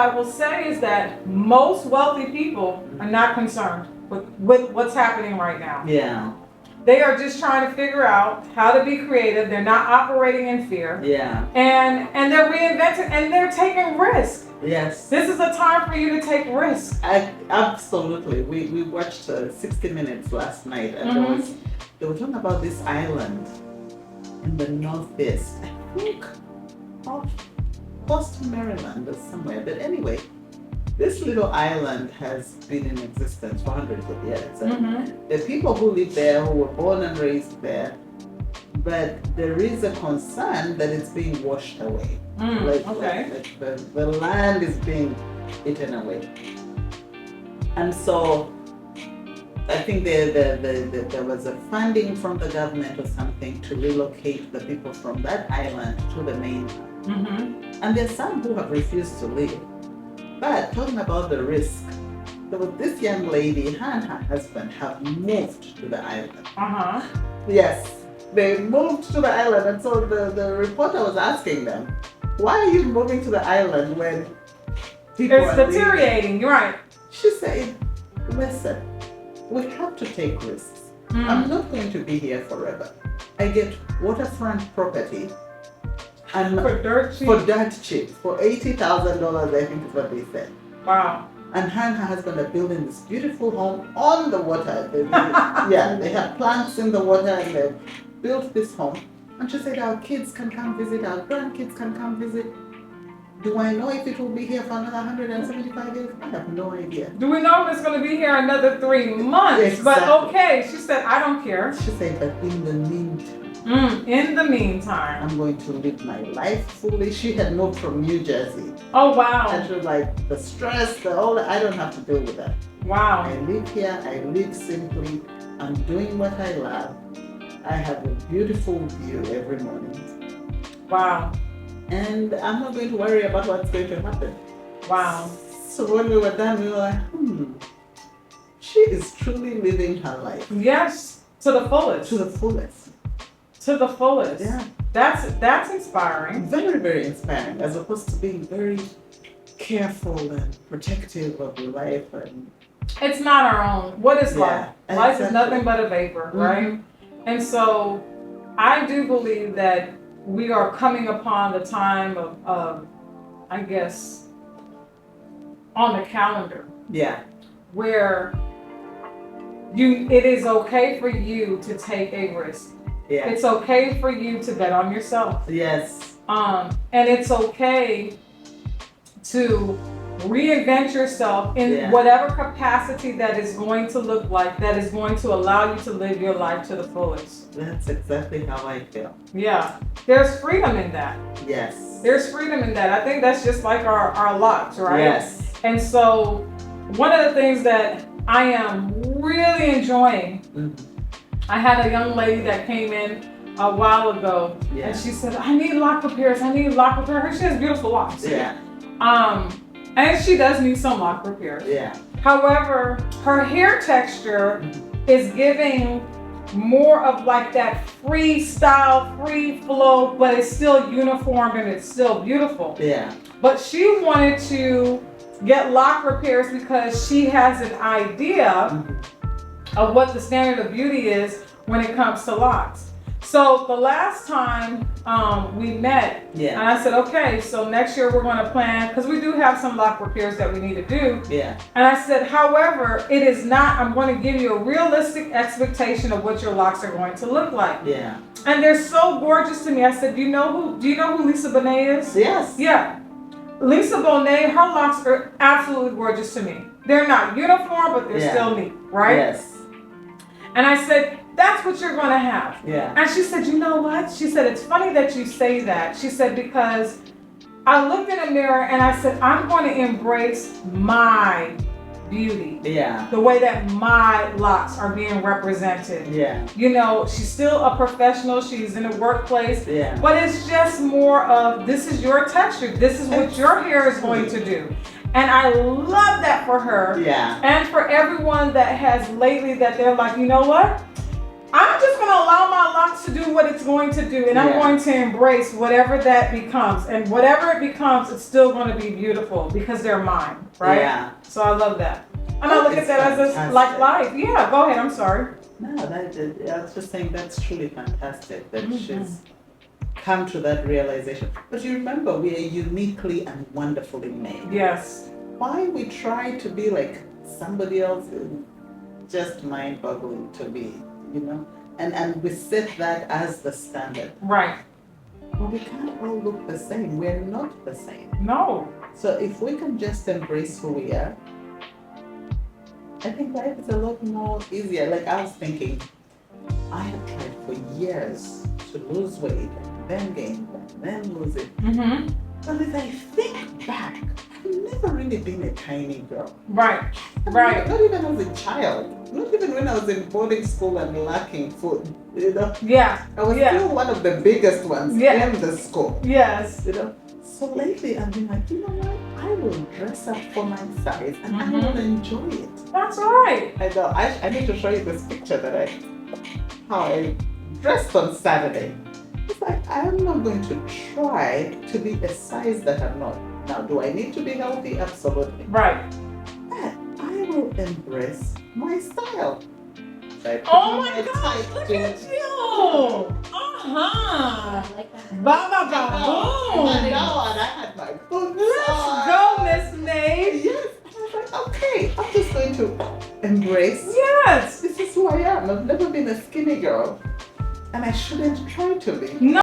I will say is that most wealthy people are not concerned with what's happening right now. Yeah. They are just trying to figure out how to be creative. They're not operating in fear. Yeah. And they're reinventing and they're taking risks. Yes. This is a time for you to take risks. Absolutely. We watched 60 Minutes last night, and they were talking about this island in the northeast. I think off Boston, Maryland, or somewhere. But anyway, this little island has been in existence for hundreds of years. And the people who live there, who were born and raised there, but there is a concern that it's being washed away. Like the land is being eaten away. And so I think there was a funding from the government or something to relocate the people from that island to the mainland. And there's some who have refused to leave. But talking about the risk, there was this young lady, her and her husband have moved to the island. Yes, they moved to the island, and so the reporter was asking them, why are you moving to the island when people it's deteriorating? You're right. She said, listen, we have to take risks. I'm not going to be here forever. I get waterfront property. And for dirt cheap, for $80,000, I think is what they said. Wow. And her husband are building this beautiful home on the water. They have plants in the water, and they've built this home. And she said, our kids can come visit, our grandkids can come visit. Do I know if it will be here for another 175 years? I have no idea. Do we know if it's going to be here another 3 months? Exactly. But okay, she said, I don't care. She said, but in the meantime, in the meantime, I'm going to live my life fully. She had moved from New Jersey. Oh, wow. And she was like, the stress, I don't have to deal with that. Wow. I live here, I live simply, I'm doing what I love. I have a beautiful view every morning. Wow. And I'm not going to worry about what's going to happen. Wow. So when we were done, we were like, she is truly living her life. Yes, to the fullest. To the fullest. To the fullest. Yeah. That's inspiring. Very, very inspiring, as opposed to being very careful and protective of your life. And it's not our own. What is life? Life is nothing but a vapor, right? And so I do believe that we are coming upon the time of I guess, on the calendar. Yeah. Where it is okay for you to take a risk. Yeah. It's okay for you to bet on yourself. Yes. And it's okay to reinvent yourself in whatever capacity that is going to look like, that is going to allow you to live your life to the fullest. That's exactly how I feel. Yeah. There's freedom in that. Yes. There's freedom in that. I think that's just like our locks, right? Yes. And so one of the things that I am really enjoying, I had a young lady that came in a while ago, and she said, I need lock repairs. She has beautiful locks. Yeah. And she does need some lock repairs. Yeah. However, her hair texture is giving more of like that freestyle, free flow, but it's still uniform and it's still beautiful. Yeah. But she wanted to get lock repairs because she has an idea of what the standard of beauty is when it comes to locks. So the last time we met, and I said, okay, so next year we're going to plan, because we do have some lock repairs that we need to do. Yeah. And I said, however, it is not, I'm going to give you a realistic expectation of what your locks are going to look like. Yeah. And they're so gorgeous to me. I said, do you know who Lisa Bonet is? Yes. Yeah. Lisa Bonet, her locks are absolutely gorgeous to me. They're not uniform, but they're still neat, right? Yes. And I said, that's what you're going to have. Yeah. And she said, you know what? She said, it's funny that you say that. She said, because I looked in the mirror and I said, I'm going to embrace my beauty. Yeah. The way that my locks are being represented. Yeah. You know, she's still a professional. She's in the workplace. Yeah. But it's just more of, this is your texture. This is what your hair is going to do. And I love that for her. Yeah. And for everyone that has lately that they're like, you know what? I'm just going to allow my locks to do what it's going to do, and I'm Yeah. going to embrace whatever that becomes. And whatever it becomes, it's still going to be beautiful because they're mine, right? Yeah. So I love that. And I look at It's that as a, fantastic. like life. Yeah, go ahead. I'm sorry. No, I was just saying that's truly fantastic that Mhm. she's come to that realization. But you remember, we are uniquely and wonderfully made. Yes. Why we try to be like somebody else is just mind-boggling to me, you know? And we set that as the standard. Right. But we can't all look the same. We're not the same. No. So if we can just embrace who we are, I think life is a lot more easier. Like I was thinking, I have tried for years to lose weight and then gain and then lose it. Mm-hmm. But if I think back, I've never really been a tiny girl. Right. Right. Not even as a child. Not even when I was in boarding school and lacking food. You know, Yeah. I was Yeah. still one of the biggest ones Yeah. in the school. Yes. You know. So lately I've been like, you know what? I will dress up for my size and I Mhm. will enjoy it. That's right. I know. I need to show you this picture that how I dressed on Saturday. It's like I'm not going to try to be a size that I'm not. Now, do I need to be healthy? Absolutely. Right. But I will embrace my style. So I put Oh on my God! tight Look jeans. at you. Uh-huh. I like that. Ba ba ba I boom. know, and I had my boots Let's on. go, Miss May. Yes. And I was like, okay, I'm just going to embrace. Yes. This is who I am. I've never been a skinny girl. And I shouldn't try to be. No.